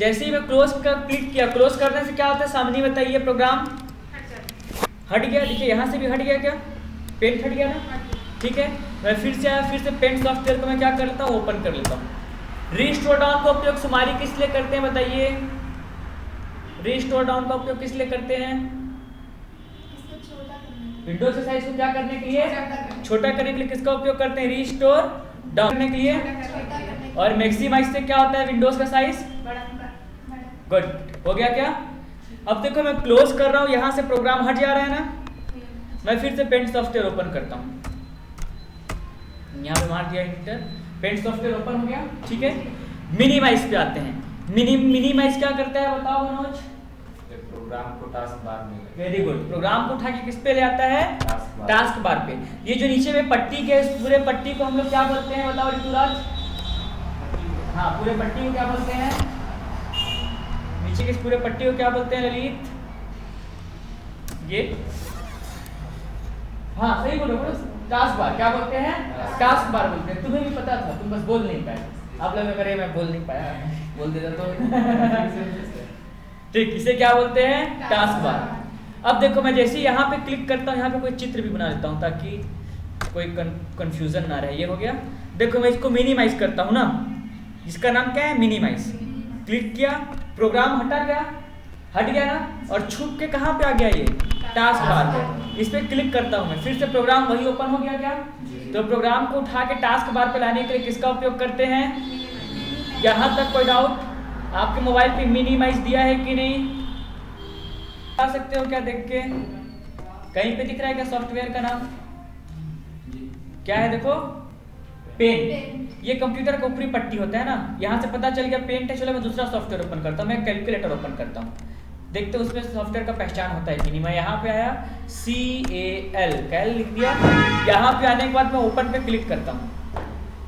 जैसे ही मैं क्लोज का क्लिक किया, क्लोज करने से क्या होता है सामने बताइए, प्रोग्राम हट गया। देखिए यहाँ से भी हट गया, क्या पेंट हट गया ना, ठीक है। मैं फिर से आया, फिर से पेंट सॉफ्टवेयर को मैं क्या कर लेता हूँ, ओपन कर लेता हूँ। रीस्टोर डाउन का उपयोग सुमारी किस लिए करते हैं बताइए, रीस्टोर डाउन का उपयोग किस लिए करते हैं? विंडोज के साइज को क्या करने के लिए, छोटा करने के लिए किसका उपयोग करते हैं, रीस्टोर डाउन करने के लिए। और मैक्सिमाइज से क्या होता है, विंडोज का साइज गुड हो गया क्या। अब देखो मैं क्लोज कर रहा हूँ, यहाँ से प्रोग्राम हट जा रहा है ना, मैं फिर से पेंट सॉफ्टवेयर ओपन करता हूँ, यहाँ पे मार दिया इंटर, पेंट सॉफ्टवेयर ओपन हो गया, ठीक है। मिनिमाइज पे आते हैं। मिनिमाइज क्या करता है बताओ मनोज? प्रोग्राम को टास्क बार में, वेरी गुड, प्रोग्राम को उठा के किस पे ले आता है, टास्क बार पे। ये जो नीचे में पट्टी के पूरे पट्टी को हम लोग क्या बोलते हैं बताओ ऋतुराज? हाँ, पूरे पट्टी को क्या बोलते हैं, नीचे के पूरे पट्टी को क्या बोलते हैं ललित? ये हाँ सही बोलो, टास्क बार क्या बोलते हैं, टास्क बार बोलते हैं। तुम्हें भी पता था, तुम बस बोल नहीं पाए। आप लोग अरे मैं बोल नहीं पाया, बोल देता तो ठीक। इसे क्या बोलते हैं, टास्क बार। अब देखो मैं जैसे यहाँ पे क्लिक करता हूँ, यहाँ पे कोई चित्र भी बना लेता हूँ ताकि कोई कंफ्यूजन ना रहे। ये हो गया। देखो मैं इसको मिनिमाइज करता हूँ ना, इसका नाम क्या है, मिनिमाइज। क्लिक किया, प्रोग्राम हटा गया, हट गया ना, और छुप के कहाँ पे आ गया, ये टास्क बार पे। इस पर क्लिक करता हूँ मैं, फिर से प्रोग्राम वही ओपन हो गया क्या। तो प्रोग्राम को उठा के टास्क बार पे लाने के लिए किसका उपयोग करते हैं? यहाँ तक कोई डाउट? आपके मोबाइल पे मिनिमाइज दिया है कि नहीं, बता सकते हो क्या देख के? कहीं पे दिख रहा है क्या सॉफ्टवेयर का नाम? क्या है देखो, पेंट। ये कंप्यूटर का ऊपरी पट्टी होता है ना, यहाँ से पता चल गया पेंट है। चलो मैं दूसरा सॉफ्टवेयर ओपन करता हूँ, मैं कैलकुलेटर ओपन करता हूँ, देखते हैं उसमें सॉफ्टवेयर का पहचान होता है कि नहीं। मैं यहाँ पे आया, CAL कैल लिख दिया। यहाँ पे आने के बाद मैं ओपन पे क्लिक करता हूँ,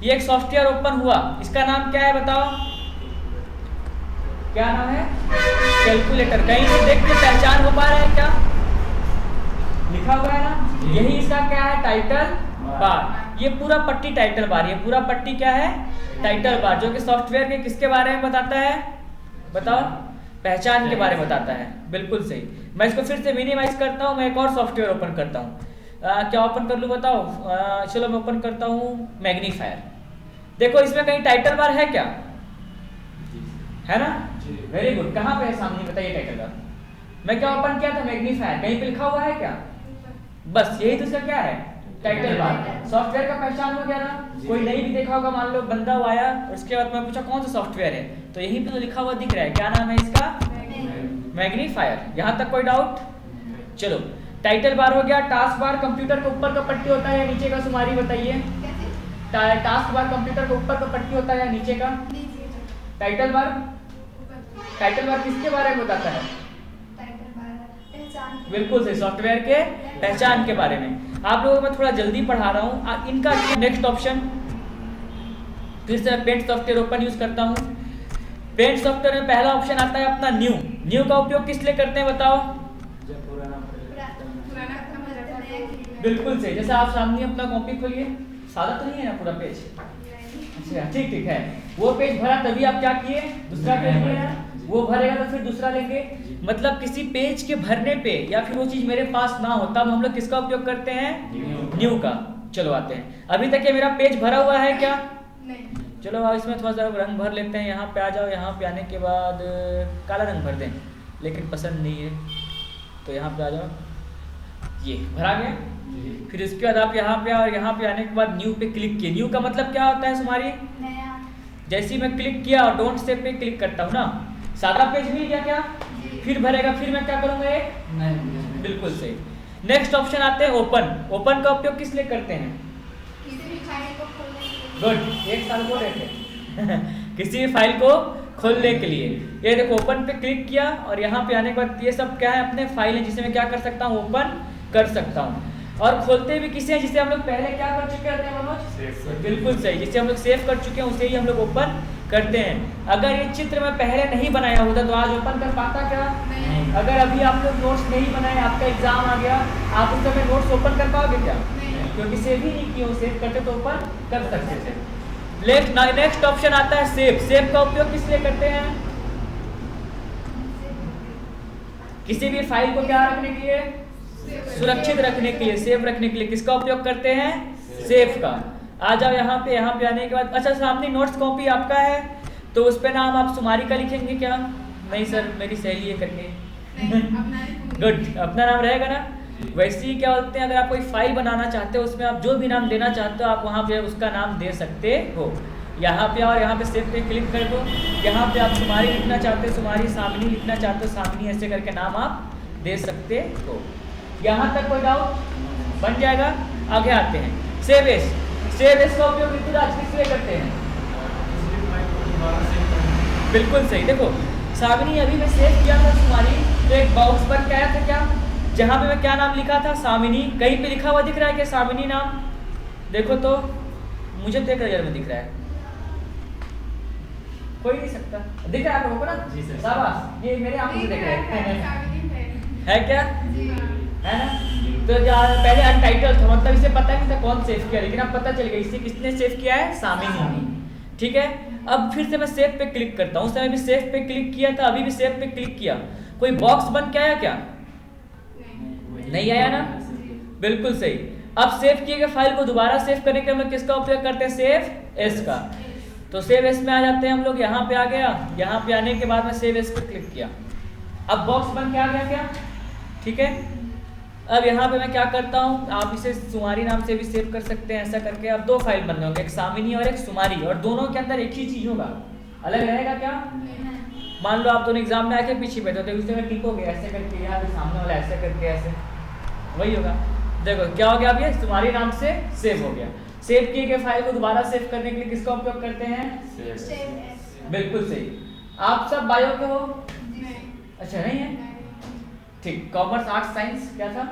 ये एक सॉफ्टवेयर ओपन हुआ। इसका नाम क्या है बताओ, क्या नाम है, कैलकुलेटर। कहीं से देख के पहचान हो पा रहा है क्या, लिखा हुआ है ना, यही इसका क्या है, टाइटल बार। ये पूरा पट्टी टाइटल बार, ये पूरा पट्टी क्या है, टाइटल बार, जो कि सॉफ्टवेयर के किसके बारे में बताता है बताओ, पहचान के बारे में बताता है। बिल्कुल सही। मैं इसको फिर से मिनिमाइज करता हूँ, मैं एक और सॉफ्टवेयर ओपन करता हूँ। क्या ओपन कर लूँ बताओ? चलो मैं ओपन करता हूँ मैग्नीफायर। देखो इसमें कहीं टाइटल बार है क्या, है ना, वेरी गुड। कहाँ पे है सामने बताइए टाइटल बार? मैं क्या ओपन किया था, मैग्नीफायर। कहीं पे लिखा हुआ है क्या? बस यही तो इसका क्या है, टाइटल बार। सॉफ्टवेयर का पहचान हो गया ना। कोई नहीं भी देखा होगा, मान लो बंदा आया, उसके बाद मैं पूछा कौन सा सॉफ्टवेयर है, तो यहीं पे तो लिखा हुआ दिख रहा है, क्या नाम है इसका, मैग्नीफायर। यहाँ तक कोई डाउट? चलो टाइटल बार हो गया। टास्क बार कंप्यूटर के ऊपर का पट्टी होता है या नीचे का, सुमारी बताइए? टास्क बार कंप्यूटर के ऊपर का पट्टी होता है या नीचे का? टाइटल बार, टाइटल बार किसके बारे में बताता है? बिल्कुल सही, सॉफ्टवेयर के पहचान के बारे में। आप लोगों को मैं थोड़ा जल्दी पढ़ा रहा हूँ। इनका नेक्स्ट ऑप्शन, फिर से पेंट सॉफ्टवेयर ओपन यूज करता हूँ। पेंट सॉफ्टवेयर में पहला ऑप्शन आता है अपना न्यू। न्यू का उपयोग किस लिए करते हैं बताओ? बिल्कुल सही। जैसे आप सामने अपना कॉपी खोलिए, सादा तो नहीं है ना पूरा पेज? अच्छा ठीक ठीक है। वो पेज भरा तभी आप क्या किए, दूसरा पेज लिया, वो भरेगा तो फिर दूसरा लेंगे। मतलब किसी पेज के भरने पे या फिर वो चीज मेरे पास ना हो तब हम लोग किसका उपयोग करते हैं, न्यू का। चलो आते हैं, अभी तक ये मेरा पेज भरा हुआ है क्या? नहीं। चलो अब इसमें थोड़ा सा रंग भर लेते हैं। यहाँ पे आ जाओ, यहाँ पे आने के बाद काला रंग भर दें, लेकिन पसंद नहीं है तो यहाँ पे आ जाओ, ये भरा गया। फिर इसके बाद आप यहाँ पे आओ, और यहाँ पे आने के बाद न्यू पे क्लिक किए। न्यू का मतलब क्या होता है सुमारी? जैसे ही मैं क्लिक किया और डोंट सेव पे क्लिक करता हूँ ना, सादा पेज मिल गया क्या? फिर भरेगा, फिर मैं क्या करूँगा एक, बिल्कुल सही। नेक्स्ट ऑप्शन आते हैं ओपन। ओपन का उपयोग किस लिए करते हैं? गुड, एक साल को रहते किसी भी फाइल को खोलने के लिए। ये देखो ओपन पे क्लिक किया और यहाँ पे आने के बाद ये सब क्या है, अपने फाइल है जिसे मैं क्या कर सकता हूँ, ओपन कर सकता हूँ। और खोलते भी किसे हैं, जिसे हम लोग पहले क्या कर चुके होते हैं मनोज? बिल्कुल सही, जिसे हम लोग सेव कर चुके हैं उसे ही हम लोग ओपन करते हैं। अगर ये चित्र मैं पहले नहीं बनाया होता तो आज ओपन कर पाता क्या? नहीं। अगर अभी आप लोग नोट्स नहीं बनाए, आपका एग्जाम आ गया, आप उस समय नोट्स ओपन कर पाओगे क्या? क्योंकि सेव ही नहीं किया, सेव करते तो ओपन कर सकते थे। नेक्स्ट ऑप्शन आता है सेव। सेव का उपयोग किस लिए करते हैं? किसी भी फाइल को क्या रखने के लिए, सुरक्षित रखने के लिए, सेफ रखने के लिए किसका उपयोग करते हैं, सेफ का। आ जाओ यहाँ पे आने के बाद, अच्छा सामने नोट्स कॉपी आपका है तो उस पे नाम आप सुमारी का लिखेंगे क्या? नहीं सर मेरी सहेली है करके, गुड, अपना नाम रहेगा ना। वैसे ही क्या होते हैं, अगर आप कोई फाइल बनाना चाहते हो उसमें आप जो भी नाम देना चाहते हो आप वहाँ पे उसका नाम दे सकते हो। यहाँ पे और यहाँ पे सेव पे क्लिक कर दो। यहाँ पे आप सुमारी लिखना चाहते हो सुमारी, सामिनी लिखना चाहते हो सामिनी, ऐसे करके नाम आप दे सकते हो। यहाँ तक कोई डाउट? बन जाएगा। आगे आते हैं सेव एस। सेव एस का उपयोग ऋतुराज किस लिए करते हैं? बिल्कुल सही। देखो सामिनी अभी मैं सेव किया था सुमारी तो एक बॉक्स बन के आया था क्या, जहाँ पे मैं क्या नाम लिखा था, सामिनी। कहीं पे लिखा हुआ दिख रहा है क्या सामिनी नाम? देखो तो, मुझे तो एक नजर में दिख रहा है, कोई नहीं सकता। दिख रहा है आप लोगों को ना? जी सर। शाबाश, ये मेरे आंखों से देख रहे हैं। है क्या? है ना? तो पहले अनटाइटल था, मतलब इसे पता नहीं था कौन सेव किया, लेकिन अब पता चल गया इसे किसने सेव किया है, सामिनी। ठीक है, अब फिर से मैं सेव पे क्लिक करता हूँ। उस समय भी सेव पे क्लिक किया था, अभी भी सेव पे क्लिक किया, कोई बॉक्स बन के आया क्या? नहीं आया ना? बिल्कुल सही। अब सेव किए गए फाइल को दोबारा सेव करने के हम लोग किसका उपयोग करते हैं, सेव एस का। तो सेव एस में आ जाते हैं हम लोग। यहाँ पे आ गया, यहाँ पे आने के बाद में सेव एस पे क्लिक किया, अब बॉक्स बन के आ गया क्या? ठीक है, अब यहाँ पे मैं क्या करता हूँ, आप इसे सुमारी नाम से भी सेव कर सकते हैं। ऐसा करके अब दो फाइल बनने होंगे, एक सामिनी और एक सुमारी, और दोनों के अंदर एक ही चीज होगा, अलग रहेगा क्या? मान लो आप दोनों एग्जाम में आके पीछे बैठे तो उसमें टिकोगे ऐसे करके, यहाँ पे सामने वाला ऐसे करके, ऐसे वही होगा। देखो क्या हो गया, अब ये तुम्हारे नाम से सेव हो गया। सेव किए गए फाइल को दोबारा सेव करने के लिए किसका उपयोग करते हैं, बिल्कुल सही। आप सब बायो के हो? अच्छा नहीं है, ठीक। कॉमर्स, आर्ट्स, साइंस क्या था?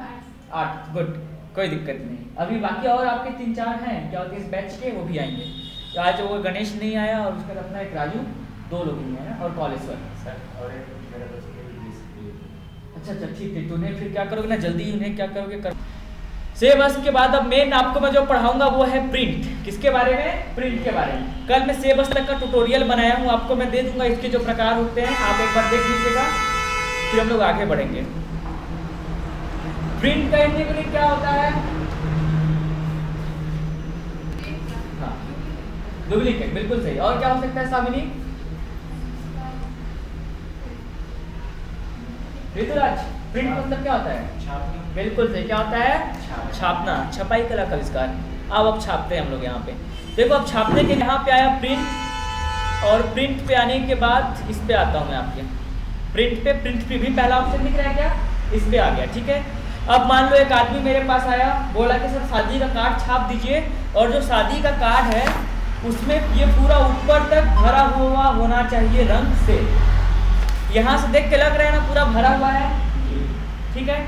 आर्ट, गुड, कोई दिक्कत नहीं। अभी बाकी और आपके 3-4 हैं क्या होते हैं इस बैच के, वो भी आएंगे। तो आज वो गणेश नहीं आया और उसका अपना एक राजू, 2 लोग ही हैं और कॉलेज सर और एक मेरा दोस्त है भी। अच्छा ठीक है, तो उन्हें फिर क्या करोगे ना, जल्दी उन्हें क्या करोगे कर। सेव एस के बाद अब मेन आपको मैं जो पढ़ाऊंगा वो है प्रिंट। किसके बारे में? प्रिंट के बारे में। कल मैं सेव एस तक का ट्यूटोरियल बनाया हूँ, आपको मैं दे दूंगा। इसके जो प्रकार होते हैं आप एक बार देख लीजिएगा, फिर हम लोग आगे बढ़ेंगे। प्रिंट करने के लिए क्या होता है? हाँ, डुप्लीकेट, बिल्कुल सही। और क्या हो सकता है सामिनी? ऋतुराज, प्रिंट मतलब क्या होता है? छापना। बिल्कुल सही, क्या होता है? छापना, छपाई कला का आविष्कार। अब छापते हैं हम लोग यहाँ पे। देखो अब छापने के यहाँ पे आया प्रिंट, और प्रिंट पे आने के बाद इस पे आता हूँ मैं आपके प्रिंट पे। प्रिंट पे भी पहला ऑप्शन दिख रहा है क्या? इस पे आ गया, ठीक है। अब मान लो एक आदमी मेरे पास आया, बोला कि सर शादी का कार्ड छाप दीजिए, और जो शादी का कार्ड है उसमें ये पूरा ऊपर तक भरा हुआ होना चाहिए रंग से। यहाँ से देख के लग रहा है ना पूरा भरा हुआ है, ठीक है।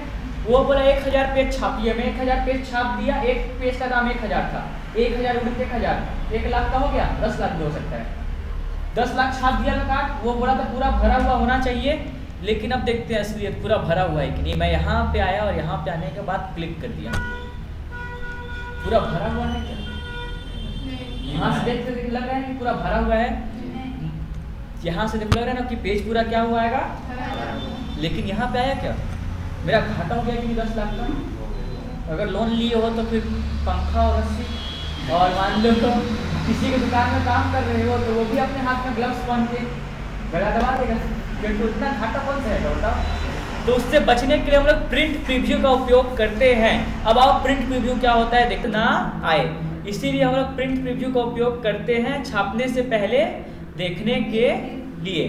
वो बोला 1000 पेज छापिए, मैं 1000 पेज छाप दिया। एक पेज का दाम 1000 था, 1000 × 1000 1 लाख का हो गया, 10 लाख भी हो सकता है। 10 लाख छाप दिया था कार्ड, वो बोला था पूरा भरा हुआ होना चाहिए। लेकिन अब देखते हैं असलियत पूरा भरा हुआ है कि नहीं। मैं यहाँ पे आया और यहाँ पे आने के बाद क्लिक कर दिया, पूरा भरा हुआ है क्या? यहाँ से देख लग रहा है कि पूरा भरा हुआ है। यहाँ से देख लग रहा है ना कि पेज पूरा क्या हुआ आएगा, लेकिन यहाँ पे आया क्या? मेरा घाटा हो गया कि 10 लाख का। अगर लोन लिए हो तो फिर पंखा और रस्सी, और मान लो तो किसी की दुकान में काम कर रहे हो तो वो भी अपने हाथ में ग्लव्स पहन के गला दबा देगा, क्योंकि उतना घाटा कौन सा है बताओ। तो उससे बचने के लिए हम लोग प्रिंट प्रीव्यू का उपयोग करते हैं। अब आओ प्रिंट प्रीव्यू क्या होता है देखना आए, इसीलिए हम लोग प्रिंट प्रीव्यू का उपयोग करते हैं, छापने से पहले देखने के लिए।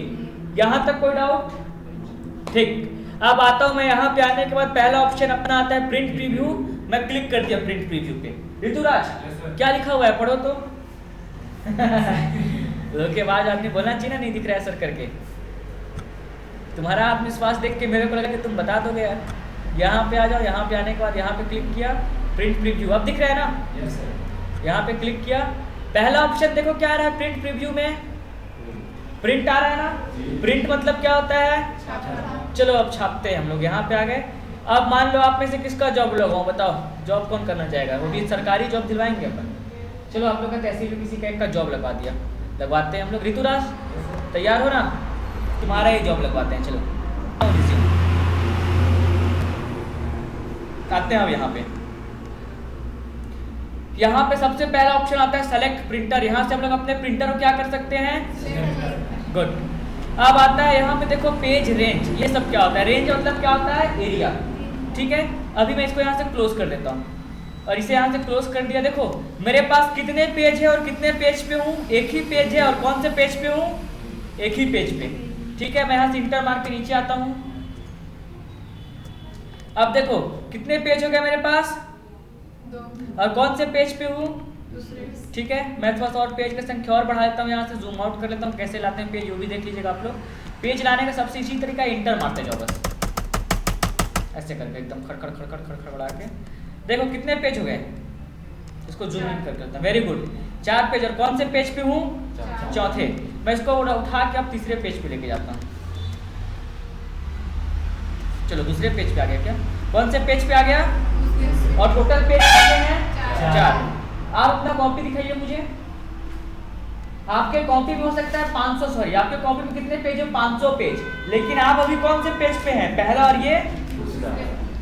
यहाँ तक कोई डाउट? ठीक। अब आता हूँ मैं यहाँ पे आने के बाद पहला ऑप्शन अपना आता है प्रिंट प्रीव्यू। मैं क्लिक कर दिया प्रिंट प्रीव्यू पे। ऋतुराज क्या लिखा हुआ है पढ़ो तो। के बाद आपने बोलना चाहिए ना नहीं दिख रहा है सर करके। तुम्हारा आत्मविश्वास देख के मेरे को लगा कि तुम बता दोगे यार। यहाँ पे आ जाओ, यहाँ पे आने के बाद यहाँ पे क्लिक किया प्रिंट प्रीव्यू, अब दिख रहा है ना? Yes sir. यहाँ पे क्लिक किया, पहला ऑप्शन देखो क्या आ रहा है प्रिंट प्रीव्यू में, प्रिंट आ रहा है ना। प्रिंट मतलब क्या होता है? चलो अब छापते हैं हम लोग। यहाँ पे आ गए। अब मान लो आप में से किसका जॉब लगाऊं, बताओ जॉब कौन करना चाहेगा? वो भी सरकारी जॉब दिलवाएंगे अपन। चलो आप लोग का तहसील में किसी का एक का जॉब लगवा दिया, लगवाते हैं हम लोग। ऋतुराज तैयार हो ना? तुम्हारा ही जॉब लगवाते हैं, चलो आते हैं अब यहाँ पे। यहाँ पे सबसे पहला ऑप्शन आता है सेलेक्ट प्रिंटर। यहाँ से हम लोग अपने प्रिंटर को क्या कर सकते हैं, गुड। अब आता है यहाँ पे देखो पेज रेंज। ये सब क्या होता है, रेंज मतलब क्या होता है, एरिया, ठीक है। अभी मैं इसको यहाँ से क्लोज कर देता हूँ और इसे यहाँ से क्लोज कर दिया। देखो मेरे पास कितने पेज है और कितने पेज पे हूँ, एक ही पेज है और कौन से पेज पे हूँ, एक ही पेज पे, ठीक है। मैं यहाँ से इंटर मार के नीचे आता हूँ। अब देखो कितने पेज हो गए मेरे पास, और कौन से पेज पे हूँ, ठीक है। मैं थोड़ा सा और पेज की संख्या और बढ़ा देता हूँ, यहाँ से जूम आउट कर लेता हूँ, कैसे लाते हैं पेज वो भी देख लीजिएगा आप लोग। पेज लाने का सबसे इजी तरीका इंटर मारते जाओ बस, ऐसे करके एकदम खड़ खड़ खड़ खड़ खड़ खड़ बढ़ा के। देखो कितने पेज हो गए, इसको जूम इन कर देता हूँ, वेरी गुड, 4 पेज। और कौन से पेज पे हूँ, चौथे। मैं इसको उठा के अब तीसरे पेज पे लेके जाता हूँ। चलो दूसरे पेज पे आ गया क्या, कौन से पेज पे आ गया, और टोटल पेज कितने हैं, 4। आप अपना कॉपी दिखाइए मुझे। आपके कॉपी में हो सकता है 500, सॉरी आपके कॉपी में कितने पेज है, 500 पेज। लेकिन आप अभी कौन से पेज पे हैं, पहला और ये,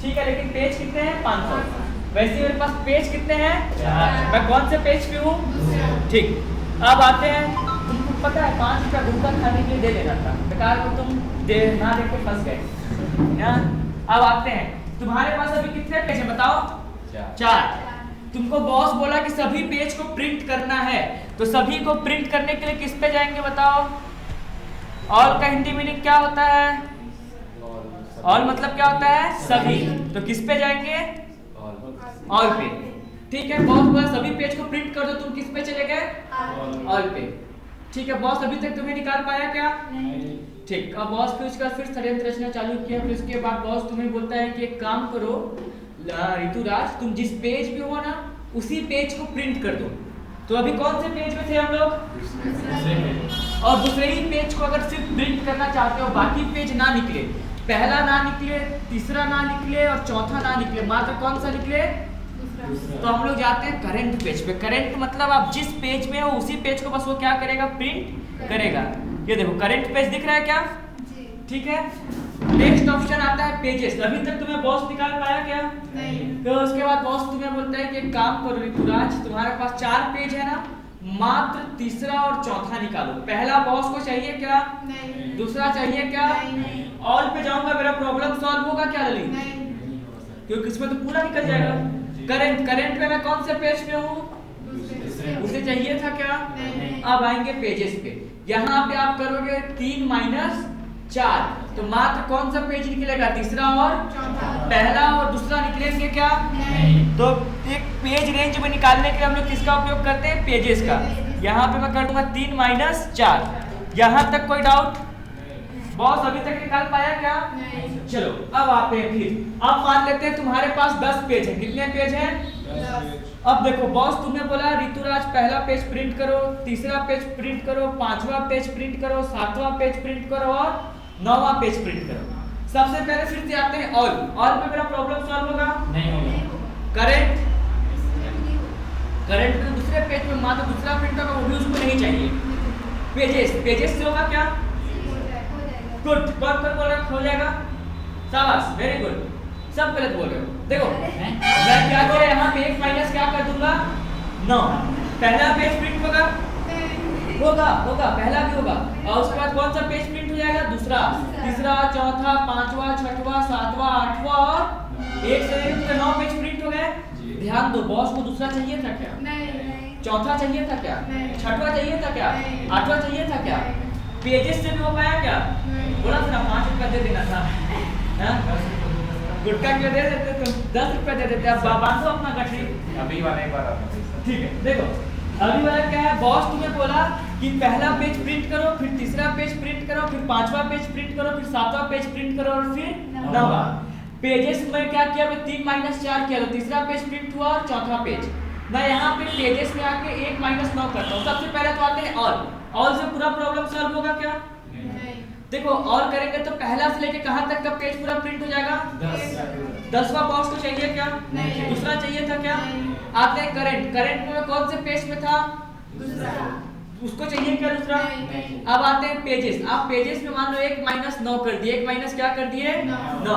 ठीक है। लेकिन पेज कितने हैं, 500। वैसे मेरे पास पेज कितने हैं, 4। मैं कौन से पेज पे हूँ, ठीक। अब आते हैं, तुमको पता है 5 रुपया गुटखा खाने के लिए दे देना था, बेकार को तुम ना दे के फंस गए। अब आते हैं, तुम्हारे पास अभी कितने पेज है बताओ, 4। तुमको बॉस बोला कि सभी पेज को प्रिंट करना है, तो सभी को प्रिंट करने के लिए किस पे जाएंगे बताओ। ऑल का हिंदी मीनिंग क्या होता है, ऑल मतलब क्या होता है, सभी। तो किस पे जाएंगे, ऑल पे, ठीक है। बॉस बोला सभी पेज को प्रिंट कर दो, तुम किस पे चले गए, ऑल पे, ठीक है। बॉस अभी तक तुम्हें निकाल पाया क्या, ठीक। अब बॉस फिर उसका फिर षड्यंत्र रचना चालू किया। फिर उसके बाद बॉस तुम्हें बोलता है कि एक काम करो ऋतुराज, तुम जिस पेज पे हो ना उसी पेज को प्रिंट कर दो। तो अभी कौन से पेज में थे हम लोग, और दूसरे ही पेज को अगर सिर्फ प्रिंट करना चाहते हो, बाकी पेज ना निकले, पहला ना निकले, तीसरा ना निकले और चौथा ना निकले, मात्र कौन सा निकले, तो हम लोग जाते हैं करंट पेज पे। करंट मतलब आप जिस पेज में हो उसी पेज को बस वो क्या करेगा, प्रिंट करेगा। ये देखो करंट पेज दिख रहा है क्या, ठीक है। नेक्स्ट ऑप्शन आता है पेजेस। अभी तक तुम्हें बॉस निकाल पाया क्या, नहीं। तो उसके बाद बॉस तुम्हें बोलता है कि एक काम करो ऋतुराज, तुम्हारे पास 4 पेज है ना, मात्र तीसरा और चौथा निकालो। पहला बॉस को चाहिए क्या, नहीं। दूसरा चाहिए क्या, नहीं। ऑल पे जाऊंगा मेरा प्रॉब्लम सॉल्व होगा क्या ललित, नहीं, क्योंकि इसमें तो पूरा निकल जाएगा। करंट में मैं कौन से पेज पे हूँ, उसे चाहिए था क्या, नहीं। अब आएंगे पेजेस पे। यहाँ पे आप करोगे 3 - 4, तो मात्र कौन सा पेज निकलेगा, तीसरा और चौथा। पहला और दूसरा निकलेंगे क्या, नहीं। तो एक पेज रेंज में निकालने के लिए हम लोग किसका उपयोग करते हैं, पेजेस का। यहाँ पे मैं कर दूंगा 3 - 4। यहाँ तक कोई डाउट, बॉस अभी तक निकाल पाया क्या, नहीं। चलो अब आते हैं फिर। अब मान लेते हैं तुम्हारे पास 10 पेज है। कितने पेज हैं, 10। अब देखो बॉस तुम्हें बोला ऋतुराज पहला पेज प्रिंट करो, तीसरा पेज प्रिंट करो, 5वां पेज प्रिंट करो, 7वां पेज प्रिंट करो और 9वां पेज प्रिंट करो। सबसे पहले फिर से आते हैं ऑल। ऑल पे मेरा प्रॉब्लम सॉल्व होगा, नहीं होगा। करंट में दूसरे पेज पे मात्र दूसरा प्रिंट होगा, वो भी उसको नहीं चाहिए। पेजेस से होगा क्या, गुड। कौन बोल रहा है, हो जाएगा, शाबाश, वेरी गुड। सब गलत बोल रहे हो। देखो मैं क्या किया, यहाँ पे 1 - क्या कर दूंगा, 9। पहला पेज प्रिंट होगा, पहला भी होगा, और उसके बाद कौन सा पेज प्रिंट हो जाएगा, दूसरा, तीसरा, चौथा, 5वां, 6वां, 7वां, 8वां और 1 से 9 पेज प्रिंट हो गए। ध्यान दो, बॉस को दूसरा चाहिए था क्या, नहीं। चौथा चाहिए था क्या, नहीं। 6वां चाहिए था क्या, नहीं। 8वां चाहिए था क्या, पेजेस से भी हो पाया क्या, बोला था ना 5 रुपया दे देना था, गुटखा क्यों दे देते तुम, 10 रुपया दे देते। अब बांधो अपना गठरी। अभी वाला एक बार आता है, ठीक है। देखो अभी वाला क्या है, बॉस तुम्हें बोला कि पहला पेज प्रिंट करो, फिर तीसरा पेज प्रिंट करो, फिर 5वां पेज प्रिंट करो, फिर 7वां पेज प्रिंट करो और फिर 9वां। पेजेस में क्या किया, मैं 3 - 4 किया, तो तीसरा पेज प्रिंट हुआ और चौथा पेज। मैं यहाँ पे पेजेस में आके 1 - 9 करता हूँ। सबसे पहले तो आते हैं ऑल से पूरा प्रॉब्लम सॉल्व होगा क्या, नहीं। देखो ऑल करेंगे तो पहला से लेके कहाँ तक का पेज पूरा प्रिंट हो जाएगा, 10वां बॉक्स को चाहिए क्या, नहीं। दूसरा चाहिए था क्या, नहीं। आते हैं करंट में कौन से पेज में था, दूसरा, उसको चाहिए क्या, दूसरा, नहीं। अब आते हैं पेजेस। आप पेजेस में मान लो 1 - 9 कर दिए, 1 - क्या कर दिए, 9।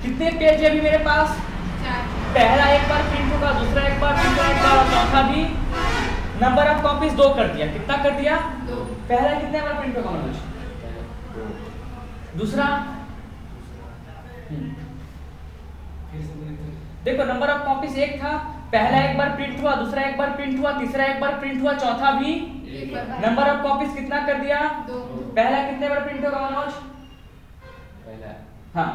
कितने पेज है अभी मेरे पास? पहला एक बार प्रिंट होगा, दूसरा एक बार प्रिंट होगा और चौथा भी। नंबर ऑफ कॉपीज 2 कर दिया। कितना कर दिया? 2। पहला कितने बार प्रिंट होगा मनोज? दूसरा देखो नंबर ऑफ कॉपीज 1 था, पहला एक बार प्रिंट हुआ, दूसरा एक बार प्रिंट हुआ, तीसरा एक बार प्रिंट हुआ, चौथा भी। नंबर ऑफ कॉपीज कितना कर दिया? 2। पहला कितने बार प्रिंट होगा मनोज? पहला हाँ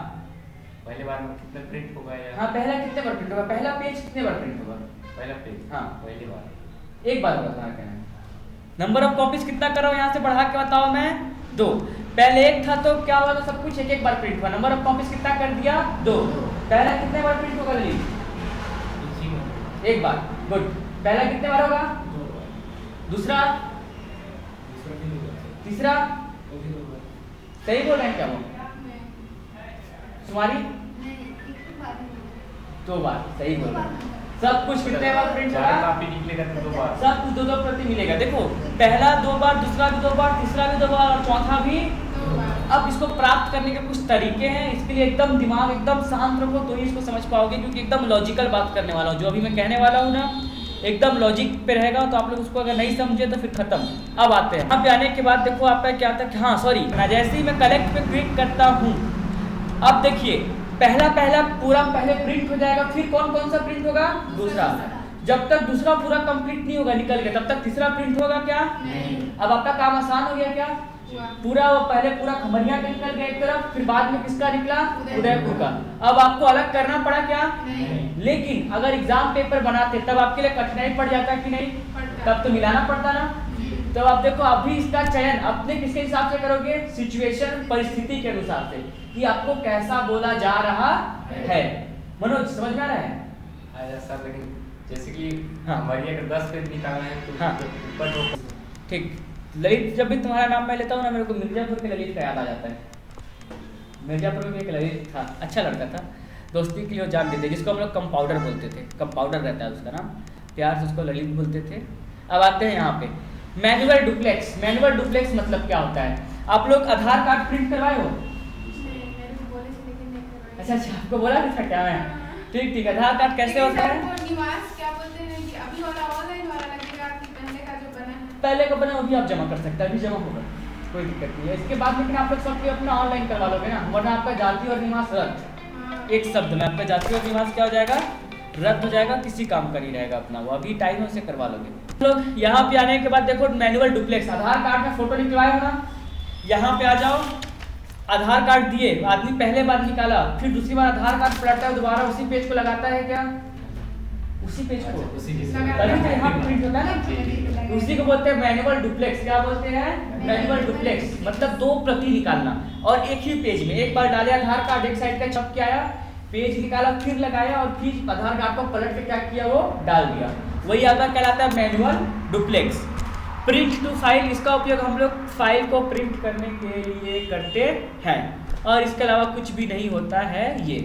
पहले बार में कितना प्रिंट होगा या हाँ, पहला कितने बार प्रिंट होगा? पहला पेज कितने बार प्रिंट होगा? पहला पेज? हाँ। पहली बार एक बार बताना कहना है। नंबर ऑफ कॉपीज कितना करो यहाँ से बढ़ा के बताओ मैं? 2। पहले 1 था तो क्या हुआ? तो सब कुछ एक एक बार प्रिंट हुआ। नंबर ऑफ कॉपीज कितना कर दिया? 2। पहला कितने बार प्रिंट होगा ललित? एक बार। गुड। पहला कितने बार होगा? दूसरा? तीसरा? सही बोल रहे हैं क्या वो? तुम्हारी 2 बार सही बोल रहे हैं। सब कुछ कितने बार प्रिंट चार होगा? कॉपी निकलेगा तो 2 बार। सब कुछ 2-2 प्रति मिलेगा। देखो पहला 2 बार, दूसरा भी 2 बार, तीसरा भी 2 बार और चौथा भी। अब इसको प्राप्त करने के कुछ तरीके हैं। इसके लिए एकदम दिमाग एकदम शांत रखो तो ही इसको समझ पाओगे, क्योंकि एकदम लॉजिकल बात करने वाला हूँ। जो अभी मैं कहने वाला हूँ ना एकदम लॉजिक पे रहेगा, तो आप लोग उसको अगर नहीं समझे तो फिर खत्म। अब आते हैं, अब आने के बाद देखो आपका क्या आता है। हाँ सॉरी, जैसे ही मैं कलेक्ट पे क्लिक करता हूँ, अब देखिए पहला पूरा पहले प्रिंट हो जाएगा, फिर कौन कौन सा प्रिंट होगा? दूसरा। जब तक दूसरा पूरा कंप्लीट नहीं होगा निकल के, तब तक तीसरा प्रिंट होगा क्या? नहीं। अब आपका काम आसान हो गया क्या? पूरा वो पहले पूरा खमरिया का निकल गया एक तरफ, फिर बाद में किसका निकला? उदयपुर का। अब आपको अलग करना पड़ा क्या? नहीं। लेकिन अगर एग्जाम पेपर बनाते तब आपके लिए कठिनाई पड़ जाता कि नहीं? तब तो मिलाना पड़ता ना। तो आप देखो अभी इसका चयन अपने किसके हिसाब से करोगे? सिचुएशन, परिस्थिति के अनुसार से, कि आपको कैसा बोला जा रहा है। मनोज समझ में आ रहा है? आया सर, लेकिन जैसे कि हाँ। हमारी अगर 10 पेज निकालना है तो हाँ। ऊपर दो। ठीक। ललित, जब भी तुम्हारा नाम मैं लेता हूँ ना, मेरे को मिर्जापुर के ललित का याद आ जाता है। मिर्जापुर में एक ललित था, अच्छा लड़का था, दोस्ती के लिए जानते थे, जिसको हम लोग कंपाउडर बोलते थे। कंपाउडर रहता है उसका नाम, प्यार से उसको ललित बोलते थे। अब आते हैं यहाँ पे मैनुअल डुप्लेक्स। मैनुअल डुप्लेक्स मतलब क्या होता है? आप लोग आधार कार्ड प्रिंट करवाए हो? अच्छा, आपको बोला नहीं था क्या मैं? ठीक। आधार कार्ड कैसे होता है? पहले का बना अभी आप जमा कर सकते हैं, अभी जमा होगा, कोई दिक्कत नहीं है। इसके बाद लेकिन आप लोग सब अपना ऑनलाइन करवा लोगे ना, वरना आपका जाति और निवास रद्द। एक शब्द में आपका जाति और निवास क्या हो जाएगा? रद्द हो जाएगा, किसी काम का नहीं रहेगा अपना, वो अभी टाइम से करवा लोगे। लोग यहाँ पे आने के बाद देखो मैनुअल डुप्लेक्स, आधार कार्ड में फोटो निकलवाए हो ना, यहाँ पे आ जाओ। आधार कार्ड दिए, आदमी पहले बार निकाला, फिर दूसरी बार आधार कार्ड पलटता है, दोबारा उसी पेज को लगाता है क्या? उसी पेज को उसी के तभी तो यहाँ प्रिंट होता है ना, उसी को बोलते हैं मैनुअल डुप्लेक्स। क्या बोलते हैं? मैनुअल डुप्लेक्स मतलब 2 प्रति निकालना और एक ही पेज में। एक बार डाले आधार कार्ड, एक साइड का छप के आया, पेज निकाला, फिर लगाया और फिर आधार कार्ड को पलट के क्या किया? वो डाल दिया। वही आपका कहलाता है manual duplex. Print to file, इसका उपयोग हम लोग फाइल को प्रिंट करने के लिए करते हैं, और इसके अलावा कुछ भी नहीं होता है ये।